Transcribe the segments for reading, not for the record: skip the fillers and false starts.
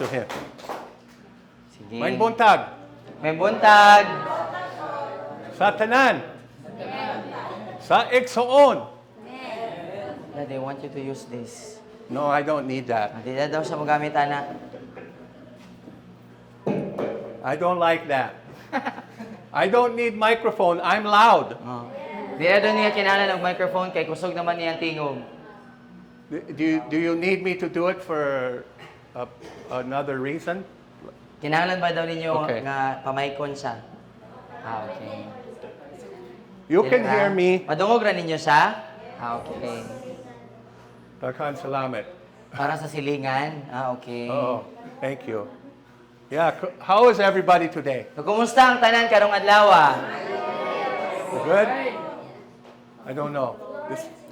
to him. Sige. May buntag. May buntag. Sa tanan. Sa igsoon. Dad, I want you to use this. No, I don't need that. Hindi na daw siya magamit, anak. I don't like that. I don't need microphone. I'm loud. Oh. Di na daw niya kinahanglan ng microphone kay kusog naman niya ang tingog. Do you need me to do it for another reason? Kinahanglan ba daw ninyo Okay. nga pamaykon siya? Okay. You can Dili hear ra. me. Madungog ra ninyo siya? Okay. Daghan salamat. Para sa silingan? Okay. Oh, thank you. Yeah, how is everybody today? So, kumusta ang tanan karong adlaw? Good? I don't know.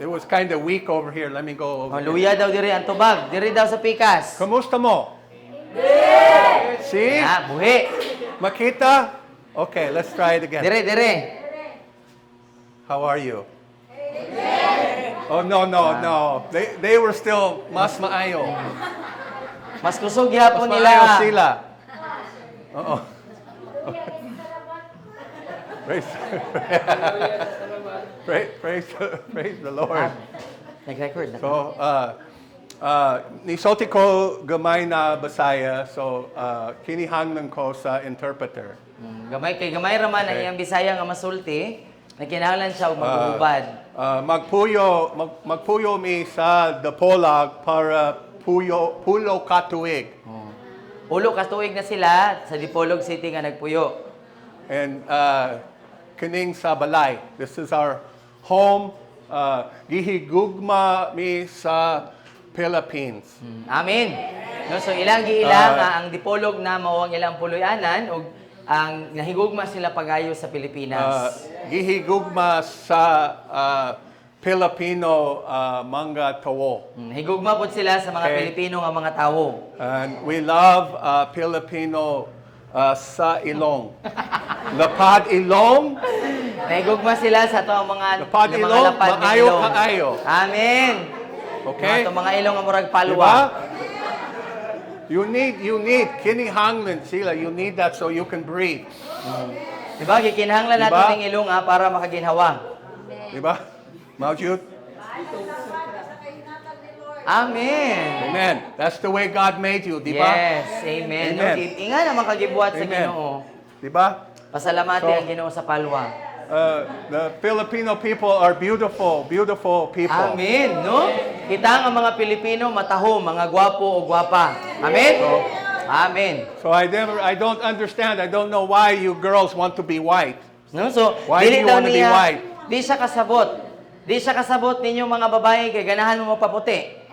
It was kind of weak over here. Let me go Oh, over here. luya daw diri ang tubag. Diri daw sa pikas. Kamusta mo? See? Buhi. Makita? Okay, let's try it again. Dire. How are you? Oh, no. They were still mas maayo. Mas kusog Mas gyapon maayo nila. sila. Oo. Praise the Lord. Nag-record na. So, nisulti ko gamay na Bisaya, so kinihanglan ko sa interpreter. Gamay raman ang iyang Bisaya nga masulti. Nagkinahanglan siya og mag-ubad. Magpuyo mi sa Dapolag para pulo katuig. Ulo ka tuig na sila sa Dipolog City nga nagpuyo. And kining sa Balay. This is our home. Gihigugma mi sa Philippines. Amen. No, so ilang giilang ang Dipolog na mao ang ilang puloy-anan ug ang nahigugma sila pagayo sa Pilipinas. Gihigugma sa Filipino mga tawo. Higugma pod sila sa mga Okay. Pilipino nga mga tawo. And we love Filipino sa ilong. Lapad ilong. Nahigugma sila sa atong mga Lapad ng mga ilong, lapad ng maayo ilong. kaayo. Amen. Okay? Atong mga ilong nga murag Diba? palwa. You need kinihanglan sila. You need that so you can breathe. Diba? Gikinahanglan Diba? natin ng ilong para makaginhawa. Diba? Maujud? Amen. Amen. That's the way God made you, diba? Yes, amen. Amen. No, inga na makagibuhat sa Amen. Ginoo. Diba? Pasalamati So, ang Ginoo sa palwa. The Filipino people are beautiful people. Amen, no? Kita nga mga Pilipino matahom, mga gwapo o gwapa. Amen. Amen. So I don't understand. I don't know why you girls want to be white. No, so Why do you daw wanna be niya- white? Di siya kasabot. Di siya kasabot ninyo mga babae kay ganahan mo magpaputi.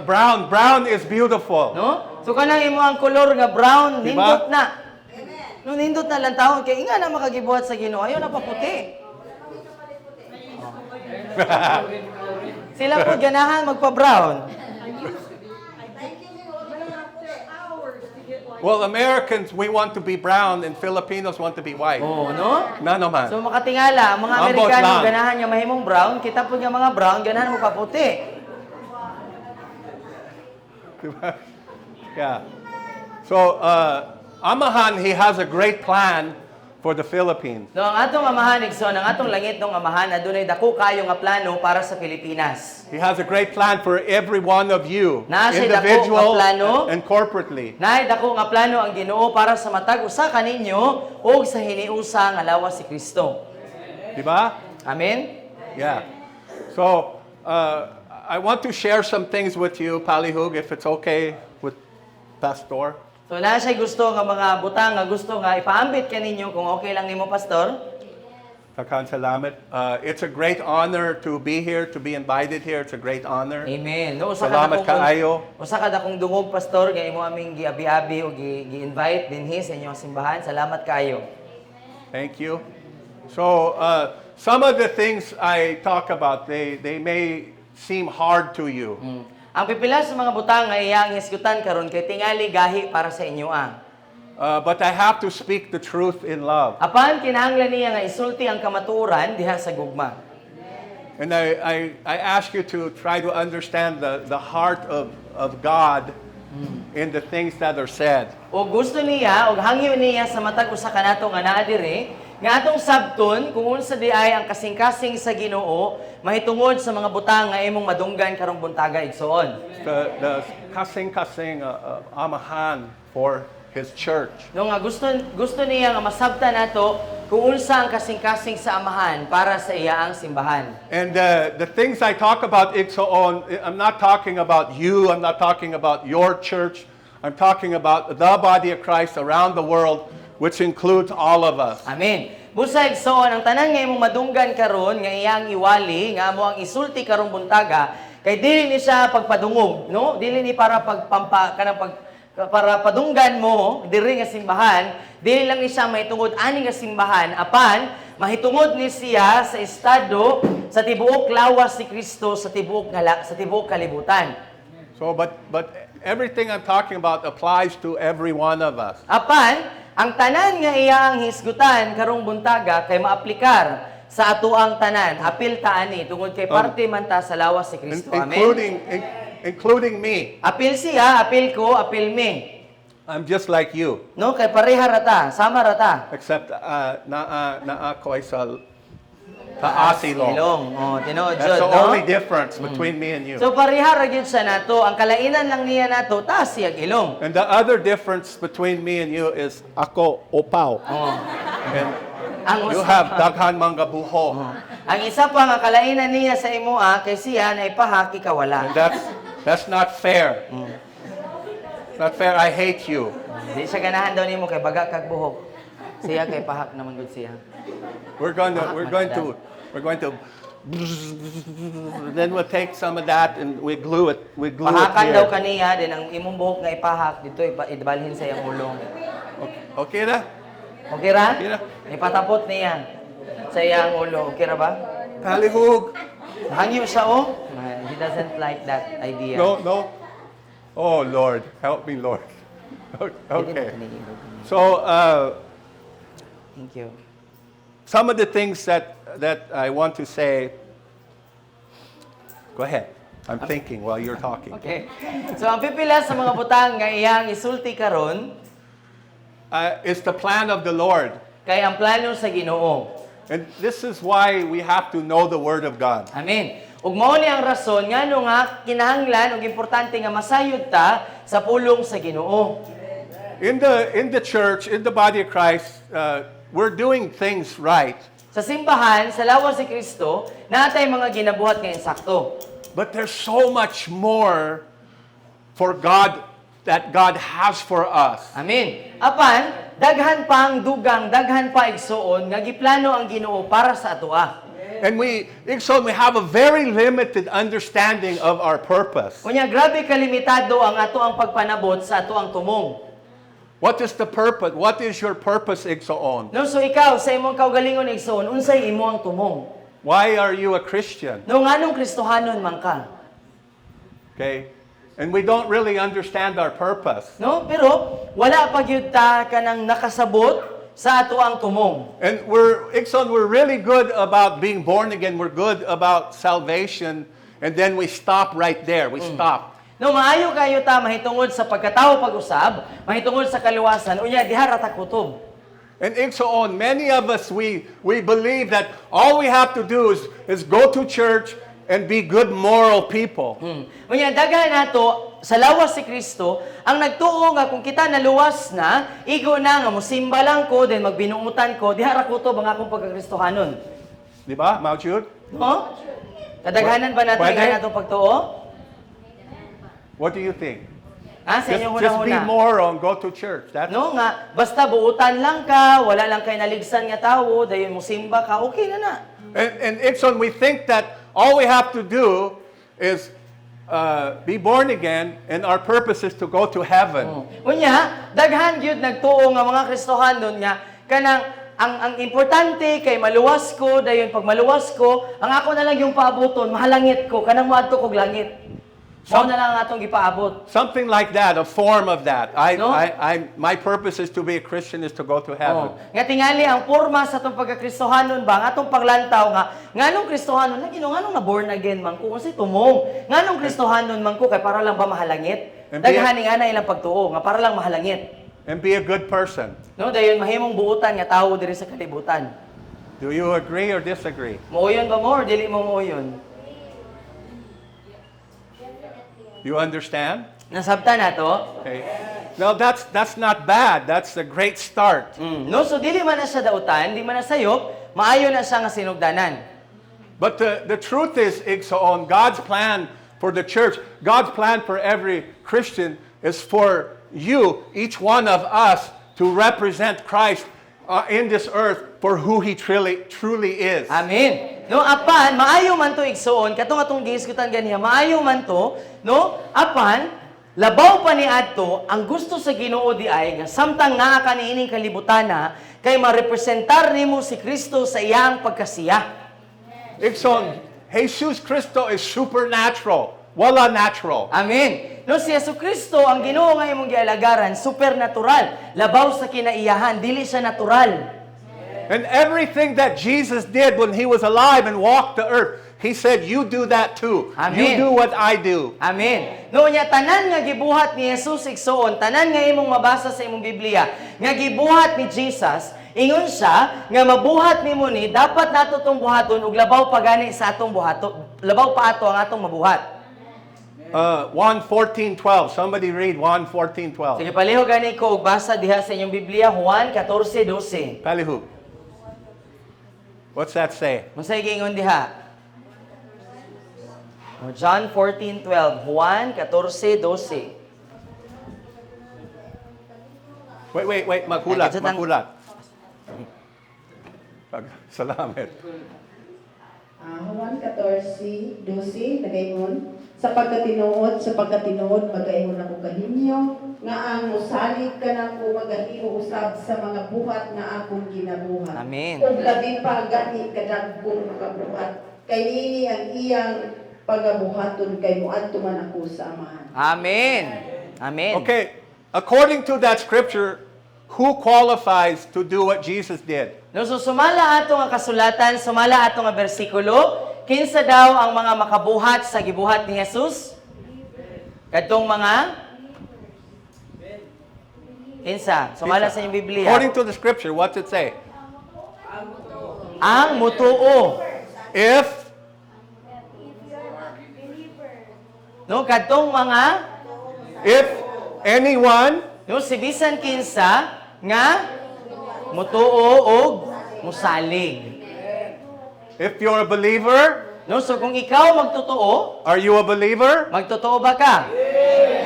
Brown is beautiful. No? So kanang imo ang kolor nga brown, Diba? nindot na. No, nindot na lang taon kay inga na makagibuhat sa Ginoo. Ayaw na paputi. Sila po ganahan magpa-brown. Well, Americans, we want to be brown and Filipinos want to be white. Oh, no? Na naman. So makatingala, ang mga Ambot Amerikano lang. ganahan nga mahimong brown, kita po nga mga brown ganahan mo paputi. Yeah. So, Amahan, he has a great plan for the Philippines. No, ang atong amahan igsoon, ang atong langit ng amahan adunay dako kayo nga plano para sa Pilipinas. He has a great plan for every one of you, Na siya dako individual nga plano. and corporately. Naay dako nga plano ang Ginoo para sa matag usa kaninyo ug sa hiniusa nga lawas si Kristo. Diba? Amen. Yeah. So, I want to share some things with you, Palihug, if it's okay with Pastor. So na siya gusto nga mga butang nga gusto nga ipaambit kaninyo kung okay lang nimo pastor. Takan salamat. It's a great honor to be here, to be invited here. It's a great honor. Amen. No, usa Salamat kaayo. Usa ka dakong dungog pastor nga imo aming giabi-abi o gi-invite dinhi sa inyong simbahan. Salamat kaayo. Thank you. So, some of the things I talk about, they may seem hard to you. Ang pipila sa mga butang nga iyang hisgutan karon kay tingali gahi para sa inyo But I have to speak the truth in love. Apan kinahanglan niya nga isulti ang kamatuoran diha sa gugma. And I ask you to try to understand the heart of God in the things that are said. O gusto niya, o hangyo niya sa matag usa kanato nga naa diri, nga atong sabton kung unsa di ay ang kasing-kasing sa Ginoo mahitungod sa mga butang nga imong madunggan karong buntaga igsoon. The kasing-kasing amahan for His church. No nga gusto niya nga masabtan nato kung unsa ang kasing-kasing sa amahan para sa iyaang simbahan. And the things I talk about, Igsoon, I'm not talking about you, I'm not talking about your church, I'm talking about the body of Christ around the world, which includes all of us. Amen. Busa igsoon ang tanan nga imong madunggan karon nga iyang iwali nga amo ang isulti karong buntaga kay dili ni siya pagpadungog, no? Dili ni para pagpampa kanang para padunggan mo diri nga simbahan, dili lang ni siya mahitungod ani nga simbahan apan mahitungod ni siya sa estado sa tibuok lawas ni Kristo sa tibuok kalibutan. So but everything I'm talking about applies to every one of us. Apan ang tanan nga iyang hisgutan karong buntaga kay maaplikar sa atuang tanan, apil ta ani tungod kay parte man ta sa lawas ni Kristo. Amen. Including me. Apil siya, apil ko, apil me. I'm just like you. No, kay pareha rata, sama rata. Except na ako ay sa asilong. Ilong. Oh, tinuod That's jud, the no? only difference between me and you. So pareha ra gyud sa nato, ang kalainan lang niya nato taas siyang ilong. And the other difference between me and you is ako opaw. Oh. And Ang you usa- have daghan mga buho. Ang isa pa nga kalainan niya sa imoa kay siya na ipahaki ka wala. And that's not fair. It's not fair. I hate you. Di siya ganahan daw nimo kay baga kag buhok. Siya kay pahak naman gud siya. We're going to then we'll take some of that and we glue it Pahakan daw here. kaniya din ang imong buhok nga ipahak dito ibalhin sa iyang ulong. Okay na? Okay ra? Okay ra. Ipatapot niya sa iyang ulo. Okay ra ba? Talihug. Hangyo siya oh. He doesn't like that idea. No. Oh Lord, help me, Lord. Okay. So Thank you. some of the things that I want to say. Go ahead. I'm thinking while you're talking. Okay. So ang pipila sa mga butang nga iyang isulti karon It's the plan of the Lord. kay ang plano sa Ginoo. And this is why we have to know the Word of God. Amen. Ug mao ni ang rason ngano nga kinahanglan ug importante nga masayod ta sa pulong sa Ginoo. In the church, in the body of Christ, we're doing things right. Sa simbahan, sa lawas ni Kristo, natay mga ginabuhat nga insakto. But there's so much more for God that God has for us. Amen. Apan, daghan pa ang dugang, daghan pa igsuon nga giplano ang Ginoo para sa atoa. And we have a very limited understanding of our purpose. Unya grabe kalimitado ang ato ang pagpanabot sa ato ang tumong. What is the purpose? What is your purpose, Igsoon? No, so ikaw sa imong kaugalingon igsuon, unsay imo ang tumong? Why are you a Christian? No nganong Kristohanon man ka? Okay? And we don't really understand our purpose. No, pero wala pa gyud ta kanang nakasabot sa ato ang tumong. And we're really good about being born again. We're good about salvation. And then we stop right there. We stop. No, maayo kayo ta mahitungod sa pagkatao pag-usab, mahitungod sa kaluwasan, unya diha ra ta kutob. And Igsoon, many of us, we believe that all we have to do is go to church and be good moral people. Unya daghan nato sa lawas si Kristo ang nagtuo nga kung kita naluwas na, igo na nga mosimba lang ko then magbinuutan ko, diha ra kutob ang akong pagkakristohanon. Di ba, Mount Jude? No? Kadaghanan ba natin Pwede? nga natong pagtuo? What do you think? Sa inyong Just be hunahuna. moral and go to church. That's No nga, basta buutan lang ka, wala lang kay naligsan nga tawo, dayon mo simba ka, okay na na. And Ixon, we think that all we have to do is be born again, and our purpose is to go to heaven. Unya, daghan gyud nagtuo nga mga Kristohanon nga kanang ang importante kay maluwas ko, dayon pag maluwas ko, ang ako na lang yung paaboton, mahalangit ko, kanang moadto kog langit. Mao na lang ang atong gipaabot. Something like that, a form of that. No? My purpose is to be a Christian, is to go to heaven. Nga tingali ang porma sa atong pagkakristohanon ba, nga atong paglantaw nga, nganong Kristohanon, nganong na born again man ko, unsay tumong. Nganong Kristohanon man ko, kay para lang ba mahalangit? And be a- Daghan nga na ilang pagtuo nga para lang mahalangit. And be a good person. No, dayon mahimong buutan nga tawo diri sa kalibutan. Do you agree or disagree? Muuyon ba mo or dili mo muuyon? You understand? Nasabtan nato? Okay. Now that's not bad. That's a great start. No, so dili man na siya dautan, di man na sayop, maayo na siya nga sinugdanan. But the truth is, Igsoon, God's plan for the church, God's plan for every Christian is for you, each one of us, to represent Christ in this earth for who He truly is. Amen. No, apan, maayo man to igsoon, katong atong giisgutan ganiya, maayo man to, no? Apan, labaw pa ni adto, ang gusto sa Ginoo di ay nga samtang naa ka niining kalibutana kay marepresentar nimo si Kristo sa iyang pagkasiya. Igsoon, Jesus Cristo is supernatural. Wala natural. Amen. No, si Jesucristo ang Ginoo nga imong gialagaran, supernatural. Labaw sa kinaiyahan, dili siya natural. And everything that Jesus did when He was alive and walked the earth, He said, you do that too. Amen. You do what I do. Amen. No nya tanan nga gibuhat ni Jesus igsoon, tanan nga imong mabasa sa imong Biblia, nga gibuhat ni Jesus, ingon siya nga mabuhat nimo ni dapat nato tong buhaton ug labaw pa gani sa atong buhaton. Labaw pa ato ang atong mabuhat. 1:14-12. Somebody read 1:14-12. Sige paliho gani ko ug basa diha sa inyong Biblia Juan 14:12. Palihu. What's that say? Unsay giingon diha? John 14:12, Juan 14:12. Wait. Maghulat. Ay, katsutan- Maghulat. Salamat. Juan 14:12 nagaingon sa pagkatinuod magaingon ako kaninyo nga ang mosalig kanako magahimo usab sa mga buhat nga akong ginabuhat. Amen. Ug labi pa gani kadagkong makabuhat kay niini ang iyang pagabuhaton kay moadto man ako sa amahan. Amen. Amen. Okay. According to that scripture, who qualifies to do what Jesus did? No, so sumala ato nga kasulatan, sumala ato nga bersikulo, kinsa daw ang mga makabuhat sa gibuhat ni Jesus? Kadtong mga kinsa? Sumala sa inyong Biblia. According to the scripture, what's it say? Ang mutuo. If Kadtong mga anyone si bisan kinsa nga mutuo og musalig. If you're a believer, So kung ikaw magtotoo, are you a believer? magtotoo ba ka?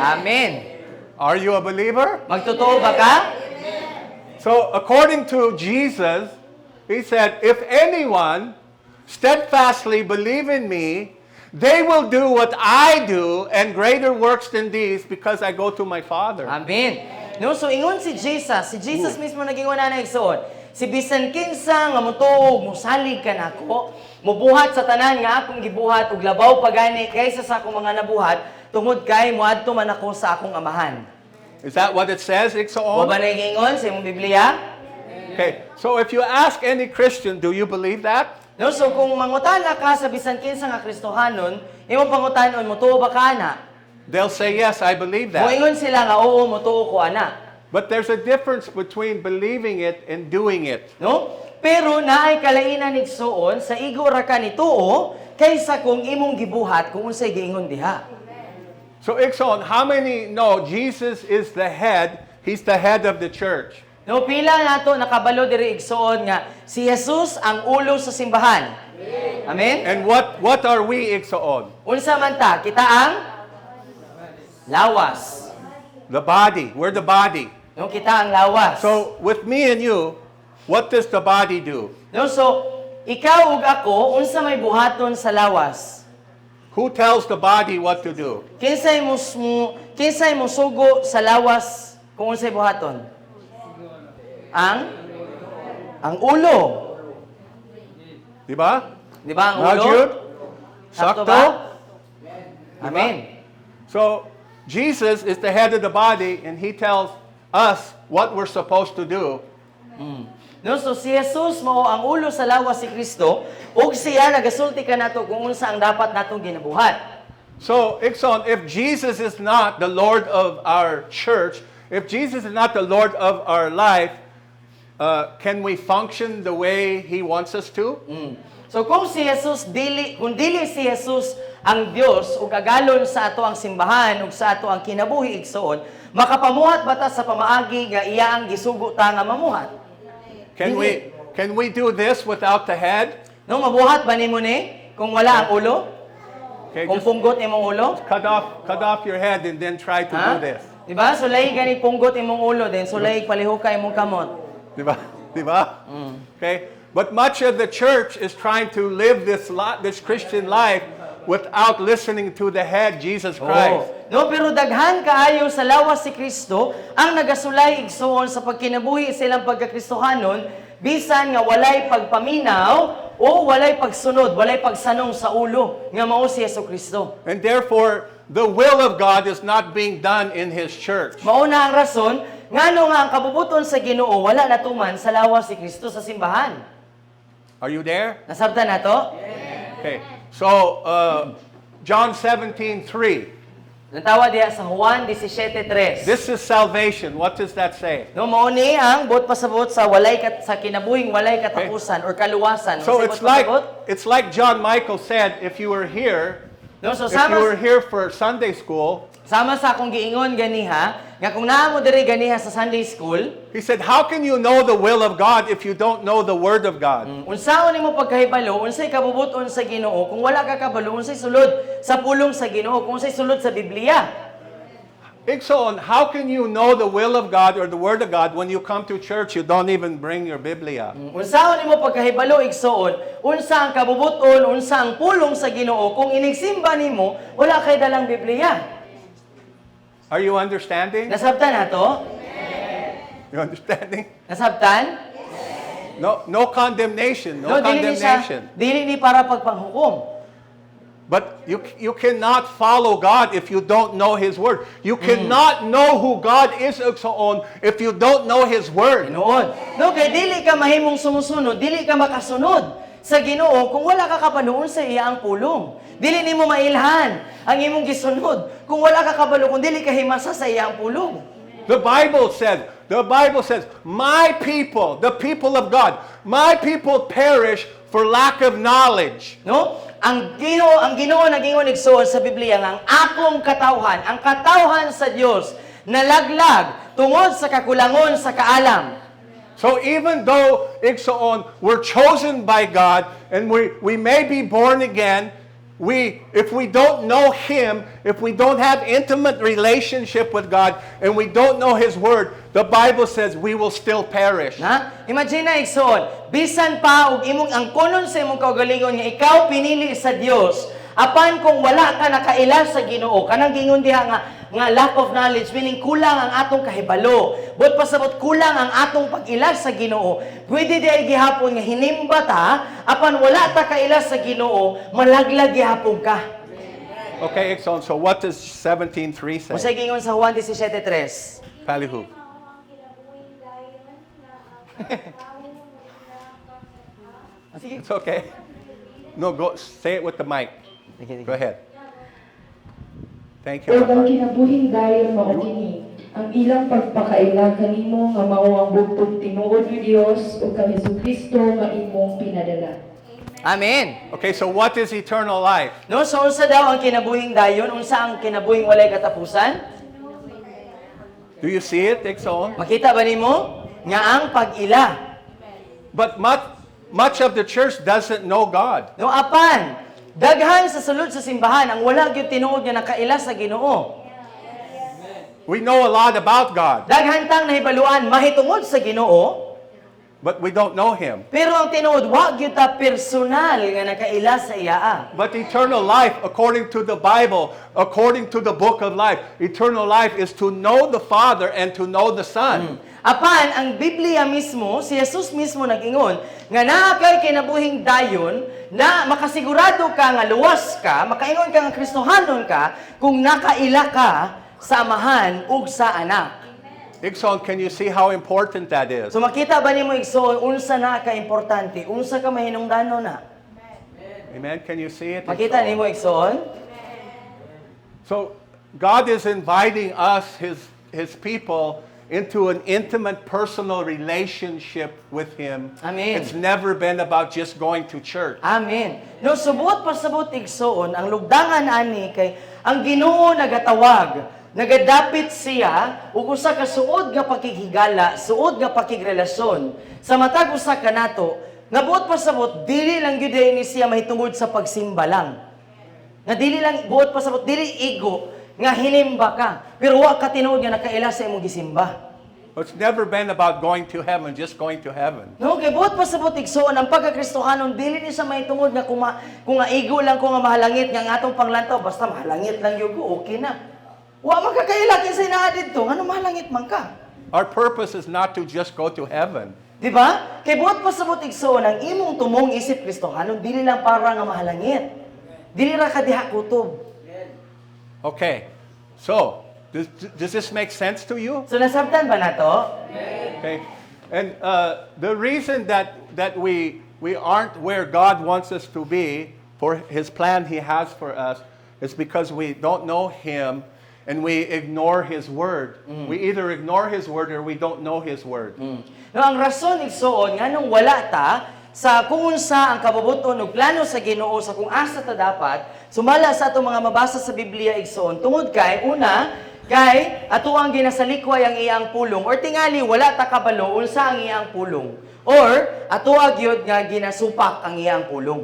Amen. Are you a believer? Magtotoo ba ka? So, according to Jesus, He said, if anyone steadfastly believe in me, they will do what I do and greater works than these because I go to my Father. Amen. So ingon si Jesus mismo naging wala na igsoon. Si bisan kinsa nga motuog, musalig ka nako, mubuhat sa tanan nga akong gibuhat ug labaw pagani kaysa sa akong mga nabuhat, tungod kay moadto man ako sa akong amahan. Is that what it says, Mo Iksaon? ba nagingon sa imong Biblia? Okay, so if you ask any Christian, do you believe that? So kung mangutana ka sa bisan kinsa nga Kristohanon, imong pangutanon motuo ba ka ana? They'll say, yes, I believe that. Moingon sila nga oo motuo ko ana. But there's a difference between believing it and doing it. Pero naay kalainan igsoon sa igo ra ka nituo kaysa kung imong gibuhat kung unsay giingon diha. So, Iksaon, how many know Jesus is the head? He's the head of the church. Pila nato nakabalo diri igsoon nga si Jesus ang ulo sa simbahan. Amen? And what are we, Iksaon? Unsa man ta? Kita ang lawas. The body. We're the body. Kita ang lawas. So, with me and you, what does the body do? So ikaw ug ako unsa may buhaton sa lawas? Who tells the body what to do? Kinsay mo sugo sa lawas kung unsay buhaton? Ang ulo. Di ba? Di ba ang Now, ulo? Jude? Sakto Sakto? ba? Amen. So, Jesus is the head of the body and He tells us what we're supposed to do. So si Jesus mao ang ulo sa lawas si Kristo ug siya nagasulti ka nato kung unsa ang dapat natong ginabuhat. So, Ikson, if Jesus is not the Lord of our church, if Jesus is not the Lord of our life, can we function the way He wants us to? So kung dili si Jesus ang Dios ug agalon sa ato ang simbahan ug sa ato ang kinabuhi igsoon, makapamuhat ba ta sa pamaagi nga iya ang gisugo ta nga mamuhat? Can we do this without the head? No, mabuhat ba nimo ni kung wala ang ulo? Okay, Kung just punggot imong ulo? cut off your head and then try to do this. Diba? Sulay gani punggot imong ulo, then sulay palihukay imong kamot. Diba? Diba? Okay? But much of the church is trying to live this Christian life without listening to the head, Jesus Christ. No, pero daghan kaayo sa lawas si Kristo ang nagasulay igsoon sa pagkinabuhi silang pagkakristohanon bisan nga walay pagpaminaw o walay pagsunod, walay pagsanong sa ulo nga mao si Jesucristo. And therefore, the will of God is not being done in His church. Mao na ang rason ngano nga ang kabubuton sa Ginoo wala natuman sa lawas si Kristo sa simbahan. Are you there? Nasabtan nato? Okay. So, John 17:3. Natawa diha sa Juan 17:3. This is salvation. What does that say? No, mao ni ang buot pasabot sa sa kinabuhing walay katapusan or kaluwasan. So Unsay it's buot like pasabot? John Michael said, if you were here, No, so if you were here for Sunday school, sama sa akong giingon ganiha, nga kung naa mo diri ganiha sa Sunday school, he said, how can you know the will of God if you don't know the Word of God? unsaon nimo pagkahibalo, unsay kabubuton sa Ginoo, kung wala ka kabalo, unsay sulod sa pulong sa Ginoo, kung unsay sulod sa Biblia. Igsoon, how can you know the will of God or the Word of God when you come to church, you don't even bring your Biblia? Unsaon nimo pagkahibalo igsoon, unsa ang kabubuton, unsa ang pulong sa Ginoo, kung inigsimba nimo, wala kay dalang Biblia. Are you understanding? Nasabtan nato? You understanding? Nasabtan? No condemnation. No dili ni siya, condemnation. dili ni para pagpanghukom. But you cannot follow God if you don't know His Word. You cannot know who God is if you don't know His Word. Tinuod. No, kay dili ka mahimong sumusunod, dili ka makasunod sa Ginoo kung wala ka kapanuon sa iya ang pulong. Dili nimo mailhan ang imong gisunod kung wala ka kabalo, kung dili ka himasa sa iya ang pulong. The Bible says, my people, the people of God, my people perish for lack of knowledge. No? Ang Ginoo nagingon igsoon sa Biblia nga ang akong katawhan, ang katawhan sa Dios nalaglag tungod sa kakulangon sa kaalam. So even though we're chosen by God and we may be born again, if we don't know Him, if we don't have intimate relationship with God and we don't know His Word, the Bible says we will still perish. Na? Imagine na igsoon, bisan pa og imong angkonon sa imong kaugalingon nga ikaw pinili sa Dios, apan kung wala ka nakaila sa Ginoo, kanang gingon diha nga lack of knowledge, meaning kulang ang atong kahibalo. But pasabot kulang ang atong pag-ila sa Ginoo. Pwede di ay gihapon nga hinimba ta, apan wala ta kaila sa Ginoo, malaglag gihapon ka. Okay, Exxon, so what does 17:3 say? Unsay gingon sa Juan 17:3? Palihu. Sige. It's okay. No, say it with the mic. Go ahead. Thank you. O ang kinabuhing dayon mao kini ang ilang pagpakaila kanimo nga mao ang bugtong tinuod ni Dios ug kang Hesukristo nga imong pinadala. Amen. Okay, so what is eternal life? No, so unsa daw ang kinabuhing dayon? Unsa ang kinabuhing walay katapusan? Do you see it, Exxon? Makita ba nimo nga ang pag-ila? But much of the church doesn't know God. No, apan daghan sa sulod sa simbahan ang wala gyud tinuod nga nakaila sa Ginoo. We know a lot about God, Daghan tang nahibaluan mahitungod sa Ginoo, but we don't know Him. pero ang tinuod wa gyud ta personal nga nakaila sa iya. But eternal life, according to the Bible, according to the book of life, eternal life is to know the Father and to know the Son. Apan ang Biblia mismo, si Jesus mismo nag-ingon nga naa kay kinabuhing dayon na makasigurado ka nga luwas ka, makaingon ka nga Kristohanon ka kung nakaila ka sa amahan ug sa anak. Exxon, can you see how important that is? So makita ba nimo igsoon unsa na ka importante, unsa ka mahinungdanon na? Amen. Can you see it? Makita Exxon? nimo igsoon? So God is inviting us, His people, into an intimate personal relationship with Him. Amen. It's never been about just going to church. Amen. No, subuot pasabot igsoon, ang lugdangan ani kay ang Ginoo nagatawag, nagadapit siya ug usa ka suod nga pakikigala, suod nga pakigrelasyon. Sa matag usa kanato, nga buot pasabot dili lang gyud ni siya mahitungod sa pagsimba lang. Nga dili lang buot pasabot dili igo nga hinimba ka, pero wa ka tinuod nga nakaila sa imong gisimba. It's never been about going to heaven, just going to heaven. No, kay buot pa sa butigsoon ang pagkakristohanon dili ni sa mahitungod nga kung nga igo lang ko nga mahalangit nga ang atong panglantaw basta mahalangit lang gyud okay na. Wa man ka kaila kinsa naa didto ngano mahalangit man ka. Our purpose is not to just go to heaven. Di ba? Kay buot pa sa butigsoon ang imong tumong isip kristohanon dili lang para nga mahalangit. Dili ra ka diha kutob. Okay, so does this make sense to you? So nasabtan ba nato? Okay, and the reason that we aren't where God wants us to be for His plan He has for us is because we don't know Him and we ignore His word. We either ignore His word or we don't know His word. No, ang rason igsoon nganong wala ta sa kung unsa ang kabubuton ug plano sa Ginoo sa kung asa ta dapat sumala sa atong mga mabasa sa Biblia igsoon tungod kay una kay ato ang ginasalikway ang iyang pulong or tingali wala ta kabalo unsa ang iyang pulong or ato gyud nga ginasupak ang iyang pulong.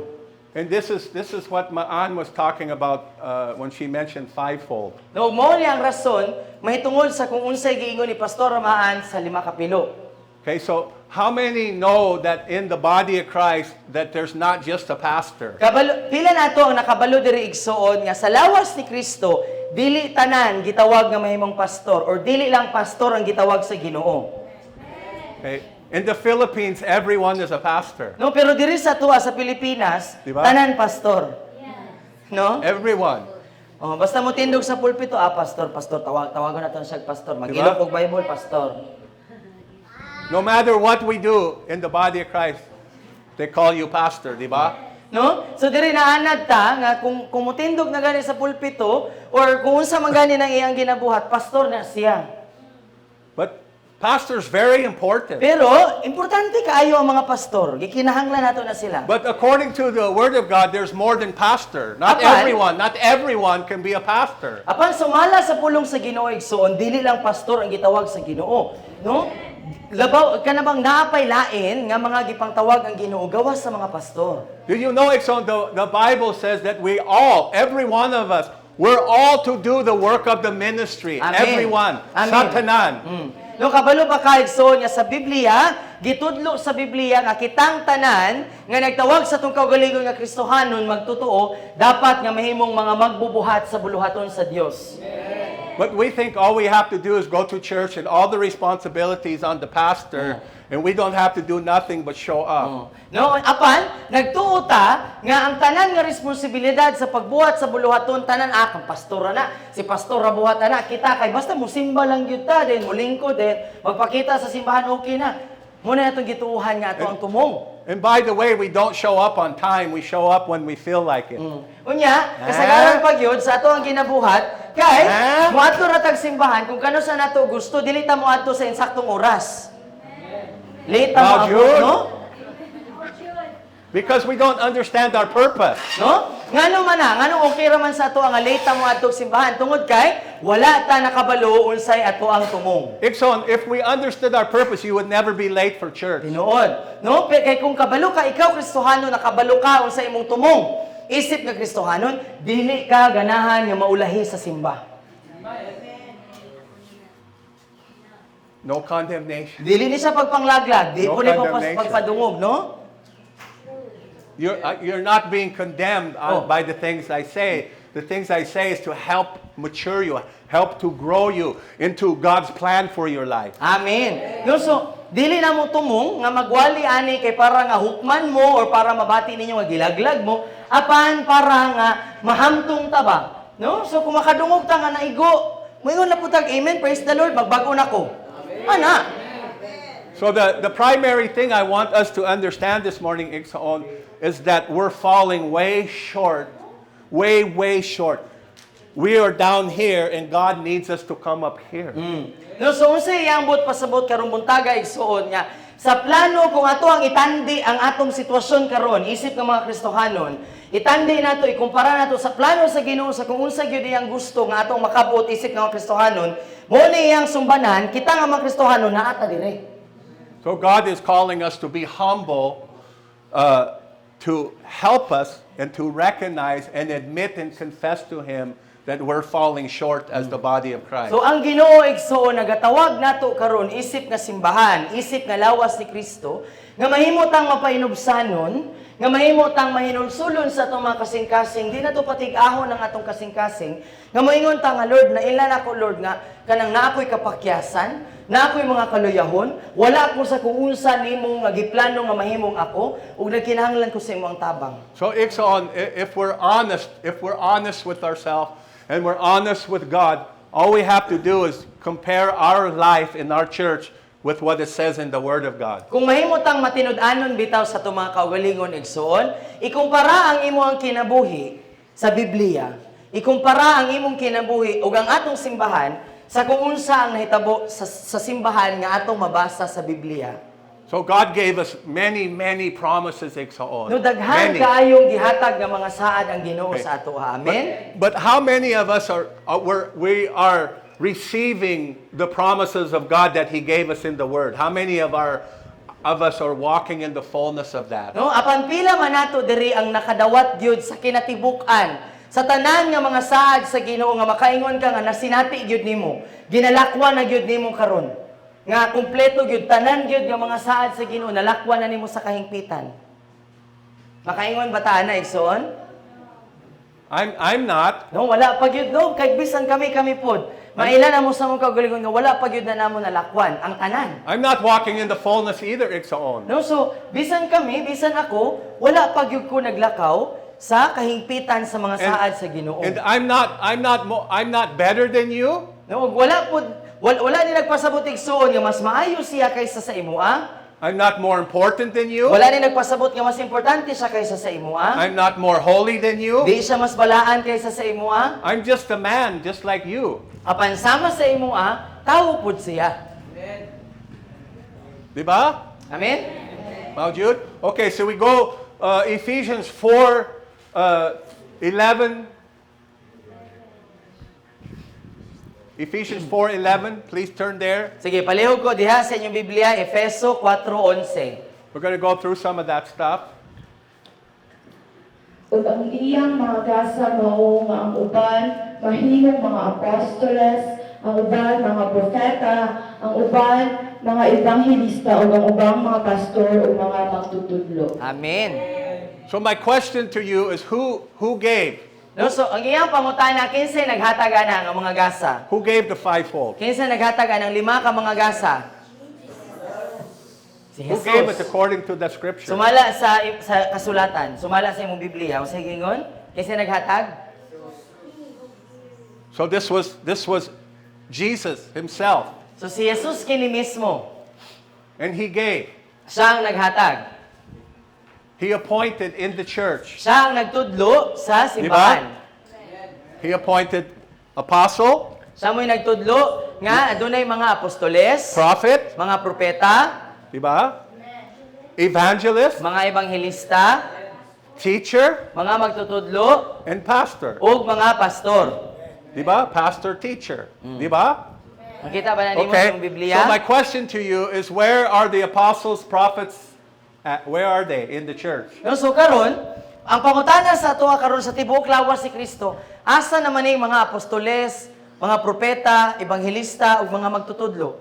And this is what Maan was talking about when she mentioned fivefold. No, mao ni ang rason mahitungod sa kung unsay giingon ni Pastor Maan sa 5 kapilo. Okay, so how many know that in the body of Christ that there's not just a pastor? Pila nato ang nakabalo diri igsoon nga sa lawas ni Kristo dili tanan gitawag nga mahimong pastor or dili lang pastor ang gitawag sa Ginoo. Okay, in the Philippines, everyone is a pastor. No, pero diri sa tuwa sa Pilipinas, Diba? tanan pastor. No? Everyone. Oh, basta mo tindog sa pulpito, pastor, tawagon naton siya pastor. Mag-ilok og Bible, pastor. No matter what we do in the body of Christ, they call you pastor, di ba? No? So diri naanad ta nga kung mutindog na gani sa pulpito or kung unsa man gani nang iyang ginabuhat, pastor na siya. But pastor's very important. Pero importante kaayo ang mga pastor. Gikinahanglan nato na sila. But according to the Word of God, there's more than pastor. Not everyone can be a pastor. Apan sumala sa pulong sa Ginoo igsoon, dili lang pastor ang gitawag sa Ginoo, no? Labaw ka na bang naapay lain nga mga gipangtawag ang Ginoo gawas sa mga pastor? Do you know, Exxon, the Bible says that we all, every one of us, we're all to do the work of the ministry. Amen. Everyone. Amen. Sa tanan. No, kabalo ba ka igsoon nga sa Biblia, gitudlo sa Biblia nga kitang tanan nga nagtawag sa tong kaugalingon nga Kristohanon magtotoo, dapat nga mahimong mga magbubuhat sa buluhaton sa Dios. But we think all we have to do is go to church and all the responsibilities on the pastor, and we don't have to do nothing but show up. No, apan nagtuo ta nga ang tanan nga responsibilidad sa pagbuhat sa buluhaton tanan kang pastor na, si pastor ra buhat na kita kay basta musimba lang gyud ta din mulingkod din, magpakita sa simbahan okay na. Muna atong gituuhan nga ato ang tumong. And by the way, we don't show up on time. We show up when we feel like it. Unya, kasagaran pag yun, sa ato ang ginabuhat, kay, muadto ra tag simbahan, kung kano sa nato gusto, dili ta muadto sa insaktong oras. Late ta mo abot, no? Because we don't understand our purpose. No? Ngano man ngano okay ra man sa ato ang late ta muadto simbahan, tungod kay, wala ta nakabalo unsay ato ang tumong. Ikson, if we understood our purpose, you would never be late for church. Tinuod. No? Kay kung kabalo ka, ikaw Kristohano, nakabalo ka unsay imong tumong. Isip nga Kristohanon, dili ka ganahan nga maulahi sa simba. No condemnation. Dili ni siya pagpanglaglag, di No po ni condemnation. pagpadungog, no? You're not being condemned by the things I say. The things I say is to help mature you, help to grow you into God's plan for your life. Amen. No, so, dili na mo tumong nga magwali ani kay para nga hukman mo or para mabati ninyo nga gilaglag mo, apan para nga mahamtong ta ba? No? So kung makadungog ta nga naigo, moingon na putag amen, praise the Lord, magbago na ko. Ana. So the primary thing I want us to understand this morning, Iksaon, is that we're falling way short, way short we are down here and God needs us to come up here. No, so unsay iyambot pasabot karong buntaga igsuon nga sa plano kung ato ang itandi ang atong sitwasyon karon isip ng mga Kristohanon, itandi nato ikumpara nato sa plano sa Ginoo sa kung unsa gyud iyang gusto nga atong makabot isip ng mga Kristohanon, mo ni iyang sumbanan kita nga mga Kristohanon naata dire. So God is calling us to be humble, to help us and to recognize and admit and confess to Him that we're falling short as the body of Christ. So ang Ginoo igsuon nagatawag nato karon isip nga simbahan, isip nga lawas ni Kristo, nga mahimo tang mapainubsanon, nga mahimo tang mahinulsulon sa atong mga kasing-kasing, di na to patig-ahon ang atong kasing-kasing, nga moingon ta nga Lord na ilan ako Lord nga kanang naakoy kapakyasan, naakoy mga kaluyahon, wala ko sa kung unsa nimo nga giplano nga mahimong ako ug nagkinahanglan ko sa imong tabang. So Ixon, if we're honest with ourselves and we're honest with God, all we have to do is compare our life in our church with what it says in the Word of God. Kung mahimutang matinud-anon bitaw sa itong mga kaugalingon igsoon, ikumpara ang imong kinabuhi sa Biblia. Ikumpara ang imong kinabuhi ug ang atong simbahan sa kung unsa ang nahitabo sa simbahan nga atong mabasa sa Biblia. So God gave us many, many promises, Ixon. No daghan Many. kaayong gihatag nga mga saad ang Ginoo Okay. sa ato. Amen. But how many of us we are receiving the promises of God that He gave us in the Word? How many of us are walking in the fullness of that? No, apan pila man nato diri ang nakadawat gyud sa kinatibuk-an sa tanan nga mga saad sa Ginoo nga makaingon ka nga nasinati gyud nimo, ginalakwan na gyud nimo karon. Nga kumpleto gyud tanan gyud nga mga saad sa Ginoo nalakwan na nimo sa kahingpitan. Makaingon ba ta na igsoon? I'm not. No, wala pa gyud no, kay bisan kami pod. Mailan na mo sa mong kaugalingon nga wala pa gyud na namo nalakwan ang tanan. I'm not walking in the fullness either, Ixon. No, so bisan kami, bisan ako, wala pa gyud ko naglakaw sa kahingpitan sa mga saad sa Ginoo. And I'm not better than you. No, wala ni nagpasabot igsuon nga mas maayo siya kaysa sa imo, ah? I'm not more important than you. Wala ni nagpasabot nga mas importante siya kaysa sa imo, ah? I'm not more holy than you. Di siya mas balaan kaysa sa imo, ah? I'm just a man, just like you. Apan sama sa imo, ah, tawo pud siya. Diba? Amen? Well, Jude? Okay, so we go Ephesians 4:11. Ephesians 4:11. Please turn there. Sige, palihog ko diha sa inyong Biblia, Efeso 4:11. We're going to go through some of that stuff. Ug ang iyang mga gasa mao nga ang uban mahimong mga apostoles, ang uban mga propeta, ang uban mga ebanghelista ug ang ubang mga pastor ug mga magtutudlo. Amen. So my question to you is who gave? No, so ang iyang pangutana kinsa naghataga na ang mga gasa? Who gave the fivefold? Kinsa naghataga ng 5 ka mga gasa? Si Who gave it Jesus. according to the scripture? Sumala sa kasulatan, sumala sa imong Biblia, usa gingon? Kinsa naghatag? So this was Jesus himself, So si Jesus kini mismo, and he gave. siya ang naghatag. He appointed in the church. Siya ang nagtudlo sa simbahan. He appointed apostle, Siya mo'y nagtudlo nga adunay mga apostoles, prophet, mga propeta, diba? Evangelist, mga ebanghelista, teacher, mga magtutudlo, and pastor. ug mga pastor. Diba? Pastor, teacher. Diba? Makita ba na nimo Okay. sa Biblia? So my question to you is, where are the apostles, prophets? Where are they in the church? No, so karon, ang pangutana sa ato karon sa tibuok lawas si Kristo, asa naman ning mga apostoles, mga propeta, ebanghelista ug mga magtutudlo?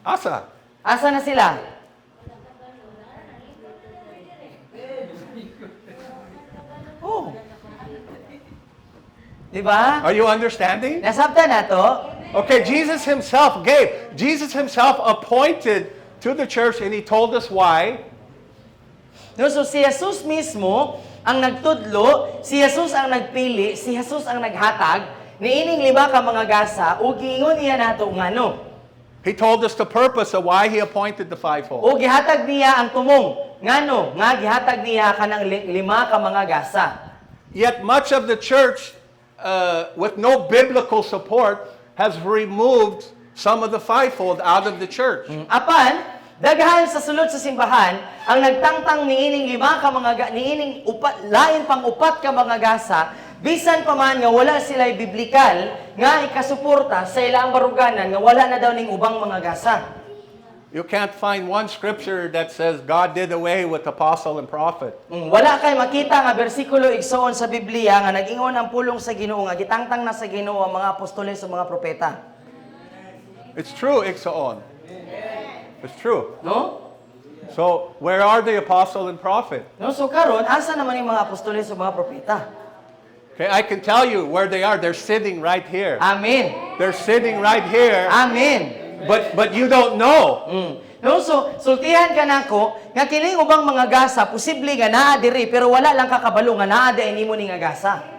Asa? Asa na sila? Oh. Di ba? Are you understanding? Nasabtan na to? Okay, Jesus himself gave. Jesus himself appointed to the church, and he told us why. No, so si Jesus mismo ang nagtudlo, si Jesus ang nagpili, si Jesus ang naghatag, niining 5 ka mga gasa, ug giingon niya nato ngano. He told us the purpose of why he appointed the fivefold. O gihatag niya ang tumong. Ngano? Nga gihatag niya kanang 5 ka mga gasa. Yet much of the church, with no biblical support, has removed some of the fivefold out of the church. Apan, daghan sa sulod sa simbahan, ang nagtangtang niining niining lain pang upat ka mga gasa, bisan pa man nga wala sila biblikal nga ikasuporta sa ilang baruganan nga wala na daw ning ubang mga gasa. You can't find one scripture that says God did away with apostle and prophet. Wala kay makita nga bersikulo igsoon sa Biblia nga nag-ingon ang pulong sa Ginoo nga gitangtang na sa Ginoo ang mga apostoles o mga propeta. It's true, Iksaon. It's true. No? So, where are the apostle and prophet? No, so karon asa naman yung mga apostoles o mga propeta? Okay, I can tell you where they are. They're sitting right here. Amen. They're sitting right here, Amen. but you don't know. No, so sultihan ka nako nga kining ubang mga gasa posible nga naa diri pero wala lang kakabalo nga naa di nimo ni nga gasa.